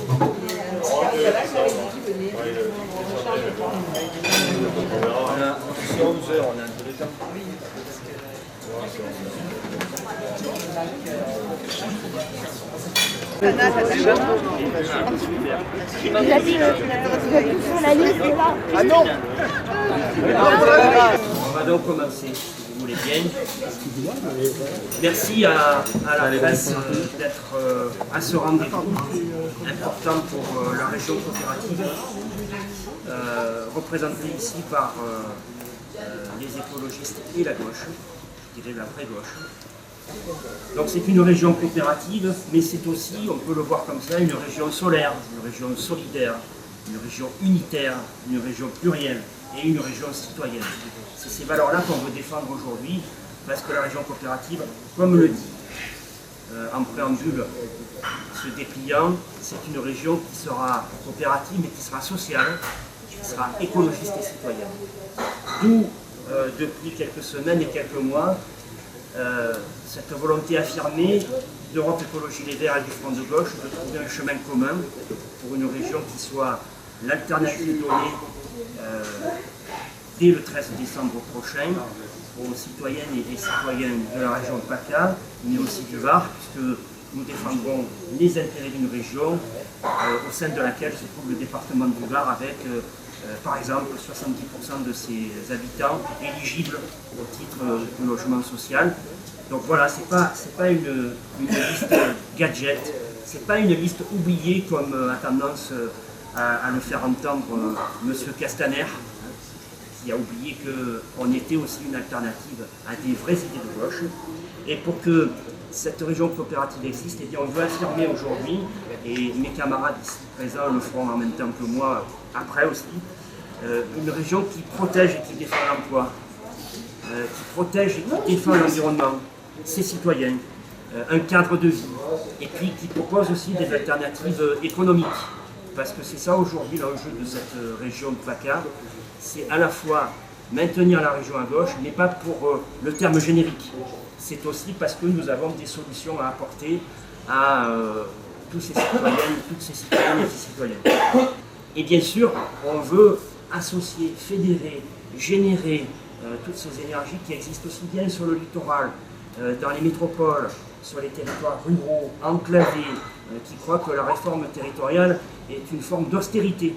C'est 11 heures, on a un peu de temps. Il a dit sur la liste là. Ah non. On va donc commencer, si vous voulez bien. Merci à la presse d'être à ce rendez-vous important pour la région coopérative, représentée ici par les écologistes et la gauche, je dirais la vraie gauche. Donc c'est une région coopérative, mais c'est aussi, on peut le voir comme ça, une région solaire, une région solidaire, une région unitaire, une région plurielle et une région citoyenne. C'est ces valeurs-là qu'on veut défendre aujourd'hui, parce que la région coopérative, comme le dit en préambule ce dépliant, c'est une région qui sera coopérative, mais qui sera sociale, qui sera écologiste et citoyenne. D'où, depuis quelques semaines et quelques mois, cette volonté affirmée d'Europe Écologie Les Verts et du Front de Gauche de trouver un chemin commun pour une région qui soit l'alternative donnée dès le 13 décembre prochain aux citoyennes et citoyens de la région de PACA, mais aussi du Var, puisque nous défendrons les intérêts d'une région au sein de laquelle se trouve le département du Var avec par exemple 70% de ses habitants éligibles au titre de logement social. Donc voilà, c'est pas une liste gadget, c'est pas une liste oubliée comme a tendance à le faire entendre M. Castaner, qui a oublié qu'on était aussi une alternative à des vraies idées de gauche. Et pour que cette région coopérative existe, eh bien, on veut affirmer aujourd'hui, et mes camarades ici présents le feront en même temps que moi après aussi, une région qui protège et qui défend l'emploi, qui protège et qui défend l'environnement, ses citoyens, un cadre de vie, et puis qui propose aussi des alternatives économiques. Parce que c'est ça aujourd'hui l'enjeu de cette région de PACA, c'est à la fois maintenir la région à gauche, mais pas pour le terme générique. C'est aussi parce que nous avons des solutions à apporter à tous ces citoyennes, toutes ces citoyennes et ces citoyens. Et bien sûr, on veut associer, fédérer, générer toutes ces énergies qui existent aussi bien sur le littoral, dans les métropoles, sur les territoires ruraux, enclavés, qui croient que la réforme territoriale est une forme d'austérité.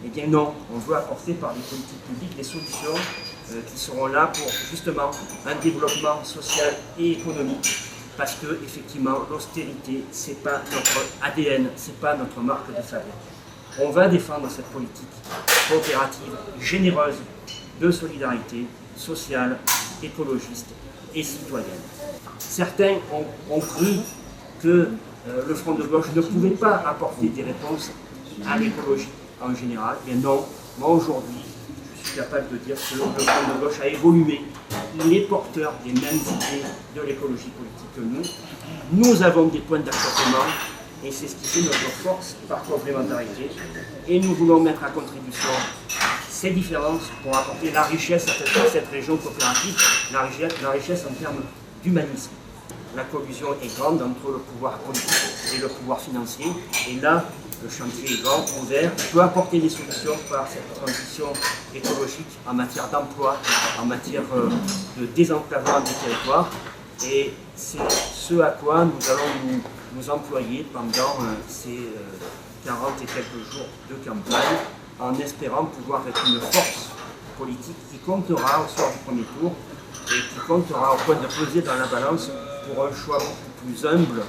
Eh bien non, on veut apporter par les politiques publiques des solutions qui seront là pour justement un développement social et économique. Parce que effectivement, l'austérité, c'est pas notre ADN, c'est pas notre marque de fabrique. On va défendre cette politique coopérative, généreuse, de solidarité sociale, écologiste et citoyenne. Certains ont cru que le Front de Gauche ne pouvait pas apporter des réponses à l'écologie en général. Et non, moi aujourd'hui, je suis capable de dire que le Front de Gauche a évolué. Il est porteur des mêmes idées de l'écologie politique que nous. Nous avons des points d'achoppement et c'est ce qui fait notre force par complémentarité. Et nous voulons mettre à contribution ces différences pour apporter la richesse à cette région coopérative, la richesse en termes d'humanisme. La collusion est grande entre le pouvoir politique et le pouvoir financier. Et là, le chantier est grand, ouvert. On peut apporter des solutions par cette transition écologique en matière d'emploi, en matière de désenclavement des territoires. Et c'est ce à quoi nous allons nous employer pendant ces 40 et quelques jours de campagne, en espérant pouvoir être une force politique qui comptera au soir du premier tour et qui comptera au point de peser dans la balance pour un choix beaucoup plus humble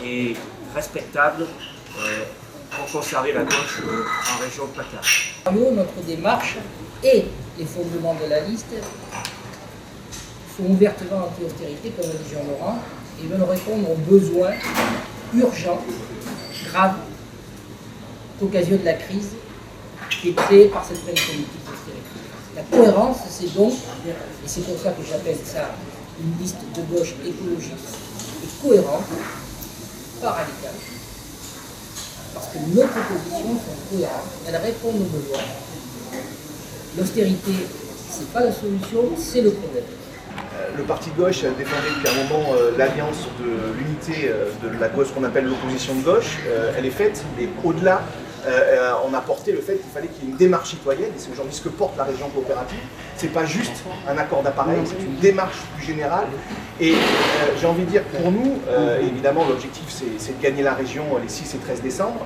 et respectable pour conserver la gauche en région de PACA. Nous, notre démarche et les fondements de la liste sont ouvertement anti-austérité, comme le dit Jean-Laurent, et veulent répondre aux besoins urgents, graves, qu'occasionne la crise qui est créée par cette même politique d'austérité. La cohérence, c'est donc, et c'est pour ça que j'appelle ça une liste de gauche écologiste et cohérente, pas radicale, parce que nos propositions sont cohérentes, elles répondent aux besoins. L'austérité, c'est pas la solution, c'est le problème. Le parti de gauche défendait depuis un moment l'alliance de l'unité de la gauche qu'on appelle l'opposition de gauche. Elle est faite, mais au-delà, on a porté le fait qu'il fallait qu'il y ait une démarche citoyenne, et c'est aujourd'hui ce que porte la région coopérative. C'est pas juste un accord d'appareil, c'est une démarche plus générale. Et j'ai envie de dire, pour nous, évidemment l'objectif c'est de gagner la région les 6 et 13 décembre,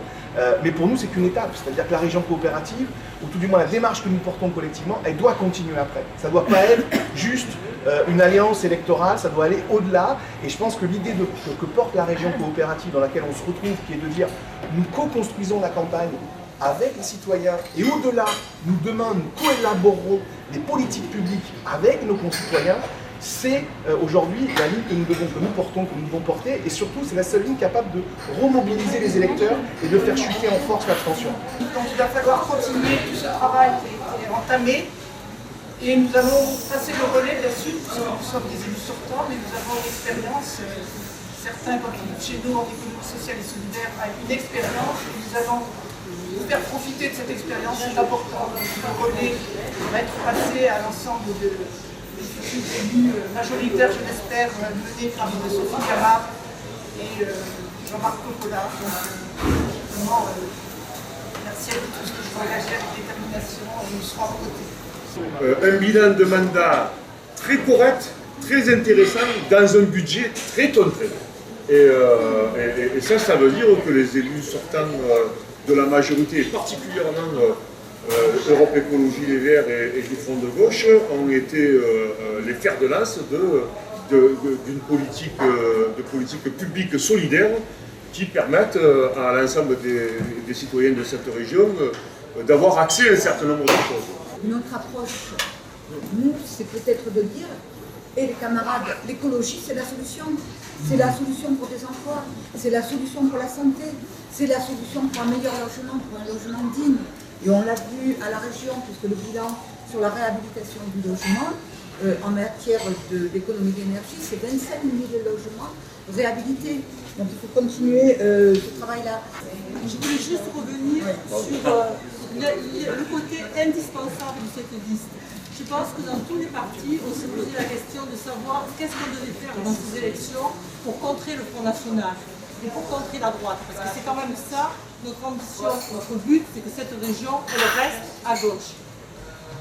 mais pour nous c'est qu'une étape, c'est-à-dire que la région coopérative, ou tout du moins la démarche que nous portons collectivement, elle doit continuer après. Ça ne doit pas être juste une alliance électorale, ça doit aller au-delà, et je pense que l'idée que porte la région coopérative dans laquelle on se retrouve, qui est de dire nous co-construisons la campagne avec les citoyens, et au-delà, nous demain nous coélaborerons les politiques publiques avec nos concitoyens, c'est aujourd'hui la ligne que nous portons, que nous devons porter, et surtout c'est la seule ligne capable de remobiliser les électeurs et de faire chuter en force l'abstention. Donc il va falloir continuer tout ce travail qui a été entamé, et nous allons passer le relais bien sûr, puisque nous sommes des élus sortants, mais nous avons une expérience, certains quand ils chez nous en économie sociale et solidaire ont une expérience, et nous allons nous faire profiter de cette expérience, c'est important. Donc le relais va être passé à l'ensemble des futurs élus majoritaires, je l'espère, menés par Sophie Gamard et Jean-Marc Coppola. Donc vraiment, merci à vous tous que je vous engagez avec détermination et nous serons à vos côtés. Un bilan de mandat très correct, très intéressant, dans un budget très contraint. Et ça veut dire que les élus sortants de la majorité, particulièrement Europe Écologie Les Verts et du Front de Gauche, ont été les fers de lance d'une politique publique solidaire qui permettent à l'ensemble des citoyens de cette région d'avoir accès à un certain nombre de choses. Notre approche, nous, c'est peut-être de dire, et les camarades, l'écologie, c'est la solution. C'est la solution pour des emplois, c'est la solution pour la santé, c'est la solution pour un meilleur logement, pour un logement digne. Et on l'a vu à la région, puisque le bilan sur la réhabilitation du logement, en matière d'économie d'énergie, c'est 25 000 logements réhabilités. Donc il faut continuer ce travail-là. Je voulais juste revenir sur le côté indispensable de cette liste. Je pense que dans tous les partis, on s'est posé la question de savoir qu'est-ce qu'on devait faire dans ces élections pour contrer le Front National et pour contrer la droite. Parce que c'est quand même ça, notre ambition, notre but, c'est que cette région, elle reste à gauche.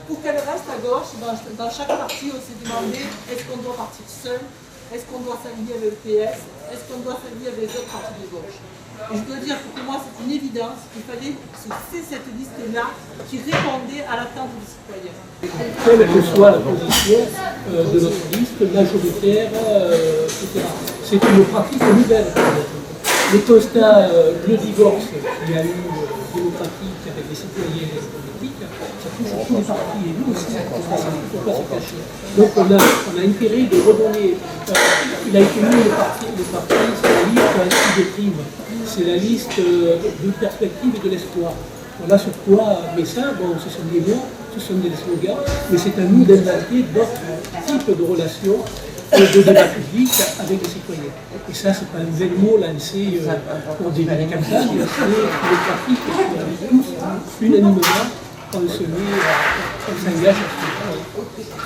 Pour qu'elle reste à gauche, dans chaque parti, on s'est demandé est-ce qu'on doit partir seul, est-ce qu'on doit s'allier avec le PS, est-ce qu'on doit s'allier avec les autres partis de gauche. Et je dois dire que pour moi, c'est une évidence qu'il fallait que c'est cette liste-là qui répondait à l'attente des citoyens. Quelle que soit la position de notre liste, majoritaire, etc. C'est une pratique nouvelle. Le constat, le divorce qu'il y a eu démocratique avec les citoyens et les politiques, ça touche tous les partis et nous aussi, il ne faut pas se cacher. Donc on a intérêt de redonner. Il a été mis le parti, c'est la liste anti-déprime. C'est la liste de perspective et de l'espoir. Voilà sur quoi, mais ça, bon, ce sont des mots, ce sont des slogans, mais c'est à nous d'inventer d'autres types de relations de débat public avec les citoyens. Et ça, c'est pas un vain mot lancé pour des campagnes, c'est une pratique que tous, unanimement, on s'engage à ce travail.